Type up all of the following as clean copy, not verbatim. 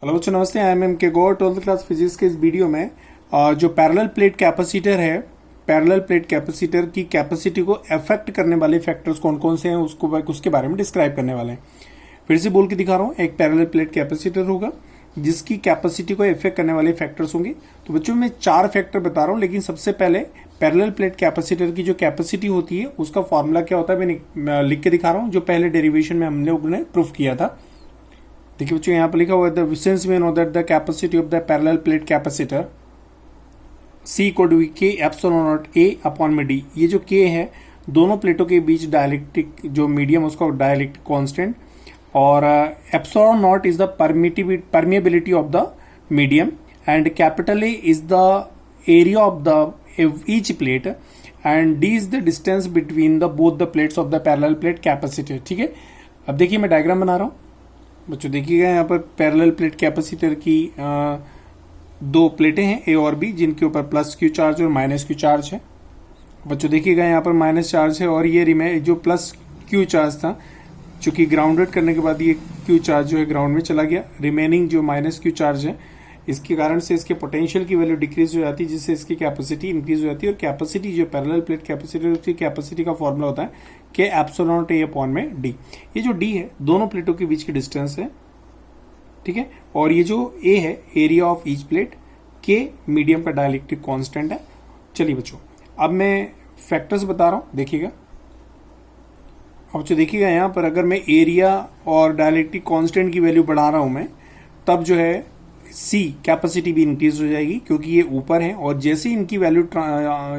Hello बच्चों, नमस्ते। I am के गौर 12th क्लास फिजिक्स के इस वीडियो में जो पैरेलल प्लेट कैपेसिटर है, पैरेलल प्लेट कैपेसिटर की कैपेसिटी को अफेक्ट करने वाले फैक्टर्स कौन कौन से हैं उसके बारे में डिस्क्राइब करने वाले हैं। फिर से बोल के दिखा रहा हूँ, एक पैरेलल प्लेट कैपेसिटर होगा जिसकी कैपेसिटी को इफेक्ट करने वाले फैक्टर्स होंगे। तो बच्चों मैं 4 फैक्टर बता रहा हूँ, लेकिन सबसे पहले पैरेलल प्लेट कैपेसिटर की जो कैपेसिटी होती है उसका फॉर्मूला क्या होता है मैं लिख के दिखा रहा हूँ, जो पहले डेरिवेशन में हमने प्रूफ किया था। देखिए बच्चों, यहाँ पर लिखा हुआ है since we know that the capacity of the parallel plate capacitor C equal to K epsilon naught A upon में D। ये जो K है दोनों प्लेटों के बीच डायलेक्ट्रिक जो मीडियम उसका डायलेक्ट्रिक कांस्टेंट, और epsilon naught is the permeability of the medium and capital A is the area of the each plate and D is the distance between the both the plates of the parallel plate capacitor. ठीक है, अब देखिए मैं diagram बना रहा हूँ बच्चों। देखिएगा यहाँ पर पैरेलल प्लेट कैपेसिटर की 2 प्लेटें हैं A और B, जिनके ऊपर प्लस Q चार्ज और माइनस Q चार्ज है। बच्चों देखिएगा यहाँ पर माइनस चार्ज है और ये जो प्लस Q चार्ज था, चूंकि ग्राउंडेड करने के बाद ये Q चार्ज जो है ग्राउंड में चला गया। रिमेनिंग जो माइनस Q चार्ज है इसके कारण से इसके पोटेंशियल की वैल्यू डिक्रीज हो जाती है, जिससे इसकी कैपेसिटी इंक्रीज हो जाती है। और कैपेसिटी जो पैरेलल प्लेट कैपेसिटर उसकी कैपेसिटी का फॉर्मूला होता है के एप्सिलॉन नॉट A अपॉन में D। ये जो D है दोनों प्लेटों के बीच की डिस्टेंस है, ठीक है। और ये जो A है area of each plate, K medium का डायलेक्ट्रिक कांस्टेंट है। चलिए बच्चों, अब मैं फैक्टर्स बता रहा हूं, देखिएगा। अब जो देखिएगा यहाँ पर अगर मैं एरिया और डायलेक्ट्रिक कांस्टेंट की वैल्यू बढ़ा रहा हूं मैं, तब जो है C कैपेसिटी भी इंक्रीज हो जाएगी, क्योंकि ये ऊपर है और जैसे ही इनकी वैल्यू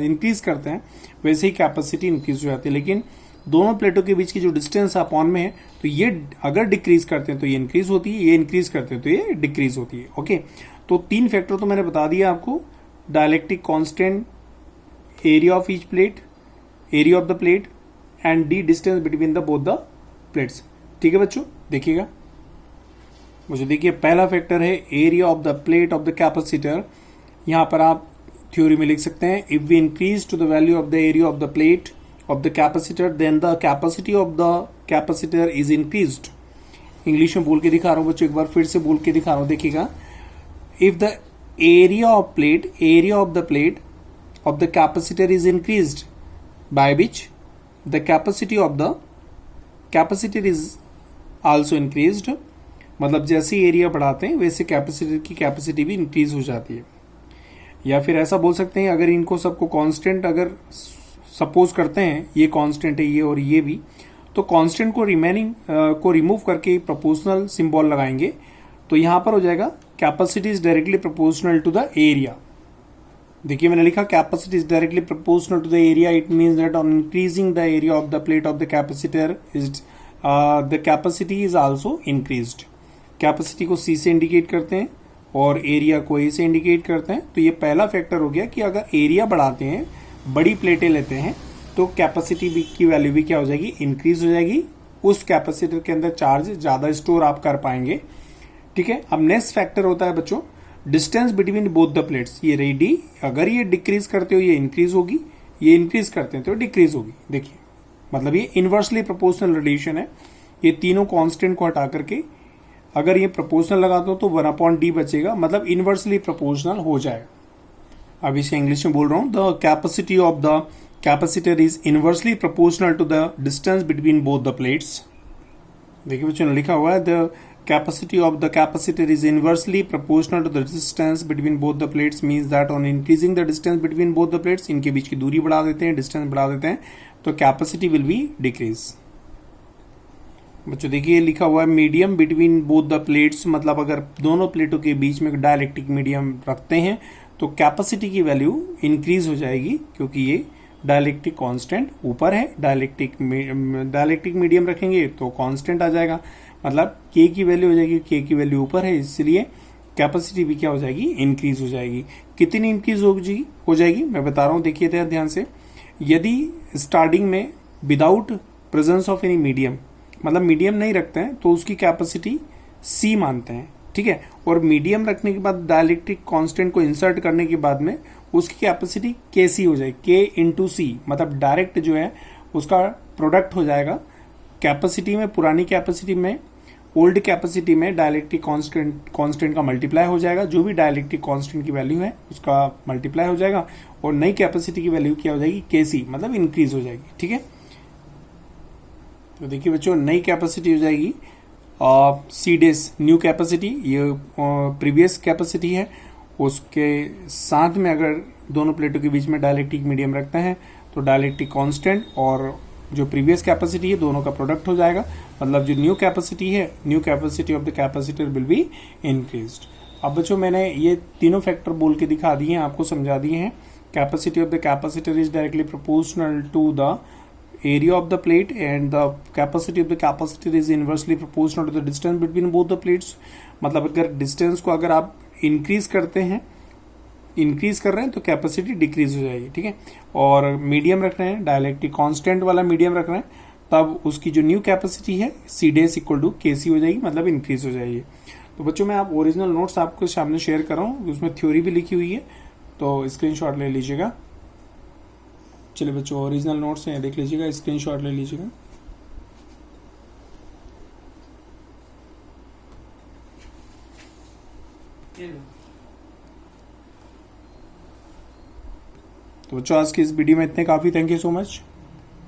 इंक्रीज करते हैं वैसे ही कैपेसिटी इंक्रीज हो जाती है। लेकिन दोनों प्लेटों के बीच की जो डिस्टेंस अपॉन में है, तो ये अगर डिक्रीज करते हैं तो ये इंक्रीज होती है, ये इंक्रीज करते हैं तो ये डिक्रीज होती है। ओके, तो 3 फैक्टर तो मैंने बता दिया आपको, dielectric constant, area of each plate, area of the plate and D distance between the both the plates. ठीक है बच्चों, देखिएगा मुझे, देखिए पहला फैक्टर है area of the plate of the capacitor. यहां पर आप थ्योरी में लिख सकते हैं, if we increase to the value of the area of the plate of the capacitor then the capacity of the capacitor is increased। English में बोल के दिखा रहा हूं बच्चों, एक बार फिर से बोल के दिखा रहा हूं, देखिएगा। if the area of the plate of the capacitor is increased by which the capacity of the capacitor is also increased, मतलब जैसे एरिया बढ़ाते हैं वैसे कैपेसिटर की कैपेसिटी भी इंक्रीज हो जाती है। या फिर ऐसा बोल सकते हैं, अगर इनको सबको कांस्टेंट अगर सपोज करते हैं, ये कांस्टेंट है ये और ये भी, तो कांस्टेंट को रिमूव करके प्रोपोर्शनल सिंबल लगाएंगे, तो यहां पर हो जाएगा capacity is directly proportional to the area. देखिए मैंने लिखा capacity is directly proportional to the area, it means that on increasing the area of the plate of the capacitor is the capacity is also increased. Capacity को C से indicate करते हैं और area को A से indicate करते हैं। तो ये पहला फैक्टर हो गया कि अगर एरिया बढ़ाते हैं, बड़ी प्लेटें लेते हैं, तो कैपेसिटी की वैल्यू भी क्या हो जाएगी, इंक्रीज हो जाएगी। उस कैपेसिटर के अंदर चार्ज ज्यादा स्टोर आप कर पाएंगे। ठीक है, अब नेक्स्ट फैक्टर होता है बच्चों distance between both the plates. ये रही D, अगर ये डिक्रीज करते हो ये इंक्रीज होगी, ये इंक्रीज करते हैं तो डिक्रीज होगी। देखिए मतलब ये इनवर्सली प्रोपोर्शनल रिलेशन है। ये तीनों कांस्टेंट को हटा करके अगर ये प्रोपोर्शनल लगाते हो तो 1/D बचेगा, मतलब इनवर्सली प्रोपोर्शनल हो जाएगा। अब इसे इंग्लिश में बोल रहा हूं, the capacity of the capacitor is inversely proportional to the distance between both the plates. देखिए बच्चों लिखा हुआ है, the capacity of the capacitor is inversely proportional to the distance between both the plates, means that on increasing the distance between both the plates, इनके बीच की दूरी बढ़ा देते हैं, डिस्टेंस बढ़ा देते हैं, तो कैपेसिटी विल बी डिक्रीज। बच्चों देखिए लिखा हुआ है medium between both the plates, मतलब अगर दोनों प्लेटों के बीच में डायलेक्ट्रिक मीडियम रखते हैं तो कैपेसिटी की वैल्यू इंक्रीज हो जाएगी, क्योंकि ये डायलेक्ट्रिक कांस्टेंट ऊपर है। डायलेक्ट्रिक मीडियम रखेंगे तो कांस्टेंट आ जाएगा, मतलब K की वैल्यू हो जाएगी, K की वैल्यू ऊपर है, इसलिए कैपेसिटी भी क्या हो जाएगी, इंक्रीज हो जाएगी। कितनी इंक्रीज हो जाएगी मैं बता रहा हूं, देखिए ध्यान से। यदि स्टार्टिंग में without presence of any medium, मतलब मीडियम नहीं रखते हैं, तो उसकी कैपेसिटी C मानते हैं। ठीक है, और मीडियम रखने के बाद डायलेक्ट्रिक कांस्टेंट को इंसर्ट करने के बाद में उसकी कैपेसिटी KC हो जाएगी, K इंटू C, मतलब डायरेक्ट जो है उसका प्रोडक्ट हो जाएगा कैपेसिटी में, पुरानी कैपेसिटी में ओल्ड कैपेसिटी में डाइलेक्ट्रिक कांस्टेंट का मल्टीप्लाई हो जाएगा, जो भी डाइलेक्ट्रिक कांस्टेंट की वैल्यू है उसका मल्टीप्लाई हो जाएगा, और नई कैपेसिटी की वैल्यू क्या हो जाएगी, केसी, मतलब इंक्रीज हो जाएगी। ठीक है, तो देखिए बच्चों, नई कैपेसिटी हो जाएगी सी डेस न्यू कैपेसिटी, ये प्रीवियस कैपेसिटी है, उसके साथ में अगर दोनों प्लेटों के बीच में डाइलेक्ट्रिक मीडियम रखते हैं तो डाइलेक्ट्रिक कांस्टेंट और जो प्रीवियस कैपेसिटी है दोनों का प्रोडक्ट हो जाएगा, मतलब जो न्यू कैपेसिटी है, new capacity of the capacitor will be increased. अब बच्चों मैंने ये तीनों फैक्टर बोल के दिखा दिए हैं, आपको समझा दिए हैं। Capacity of the capacitor is directly proportional to the area of the plate and the capacity of the capacitor is inversely proportional to the distance between both the plates। मतलब अगर डिस्टेंस को अगर आप इंक्रीज करते हैं, increase कर रहे हैं तो कैपेसिटी डिक्रीज हो जाएगी। ठीक है, और मीडियम रख रहे हैं, डाइलेक्ट्रिक कांस्टेंट वाला मीडियम रख रहे हैं, तब उसकी जो न्यू कैपेसिटी है सी डेस इक्वल टू के सी हो जाएगी, मतलब इंक्रीज हो जाएगी। तो बच्चों मैं आप ओरिजिनल नोट्स आपको सामने शेयर कर रहा हूँ, उसमें थ्योरी भी लिखी हुई है, तो स्क्रीनशॉट ले लीजिएगा। चलिए बच्चों, ओरिजिनल नोट्स हैं, देख लीजिएगा, स्क्रीनशॉट ले लीजिएगा। तो बच्चों आज की इस वीडियो में इतने काफी, थैंक यू सो मच।